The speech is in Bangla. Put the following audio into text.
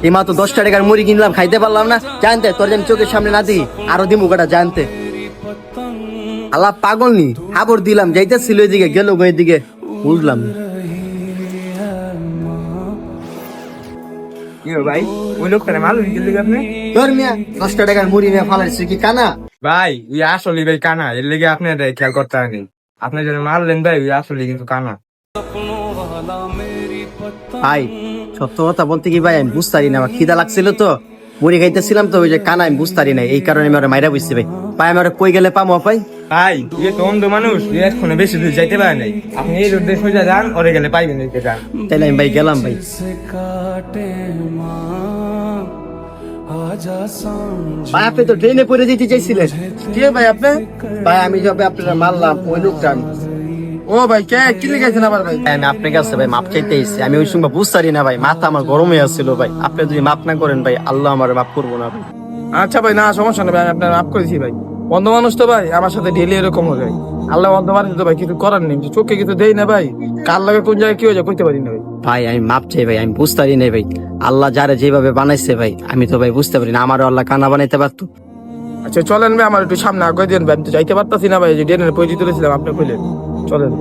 ইমা তো 10 টাকার মুড়ি কিনলাম, খাইতে পারলাম না। জানতে তোর আমি চোখের সামনে না দিই আরো দিমু গোটা। জানতে আল্লাহ পাগল নি, খবর দিলাম যাইতেছিল এদিকে, গেল ওই দিকে বুঝলাম। ভাই ওই লোকটা মালুম কিনলে আপনি? তোর মিয়া 10 টাকার মুড়ি নিয়ে ফালাইছি কি কানা? ভাই ওই আসলে ভাই কানা, এর লেগে আপনি খেয়াল করতে হয়নি। আপনি যদি মারলেন ভাই ওই আসলে কিন্তু কানা। ভাই সত্য কথা বলতে কি ভাই, আমি বুঝতে পারি না, আমার খিদা লাগছিল তো মুড়ি খাইতেছিলাম তো, ওই যে কানা আমি বুঝতে পারি না, এই কারণে আমি ওরা মাইরা বুঝছি। ভাই ভাই আমার কই গেলে পামো ভাই? ভাই ইয়ে তো অন্ধ মানুষ, এক্ষণে বেশি দূর যাইতে পারে নাই। আপনি এই রোড দিয়ে সোজা যান, ওরে গেলে পাইবেন এই যান। তাইলে আমি ভাই গেলাম। ভাই ভাই আপনি তো ট্রেনে পড়ে দিতে চাইছিলেন। কি ভাই আপনি? ভাই আমি যাবে আপনারা মারলাম ওই লোকটা। ও ভাই কে কিনলে গেছেন আবার? ভাই আমি আপনার কাছে ভাই মাপ চাইতে এসেছি। আমি ওই সময় বুঝতে পারি না ভাই, মাথা আমার গরম হয়ে আসছিল ভাই। আপনি যদি মাপ না করেন ভাই, আল্লাহ আমার মাফ করবো না ভাই। আচ্ছা ভাই, না সমস্যা নেই ভাই, আমি আপনার মাফ করেছি ভাই। অন্ধ মানুষ তো ভাই আমার সাথে ডেলি এরকম হবে ভাই। আল্লাহ অন্ধ মানুষ তো ভাই, কিছু করার নেই, চোখে কিছু দেই না ভাই। কার লাগে কোন জায়গায় কি হয়ে যায় কইতে পারি না ভাই। ভাই আমি মাপ চাই ভাই, আমি বুঝতে পারি না ভাই। আল্লাহ যারে যেভাবে বানাইছে ভাই, আমি তো ভাই বুঝতে পারি না, আমারও আল্লাহ কানা বানাইতে পারতো। আচ্ছা চলেন ভাই, আমার একটু সামনে আগে দেন ভাই, আমি তো যাইতে পারতাছি না ভাই, যে ডেনের পরিচিত ছিলাম আপনি কইলেন। চলেন।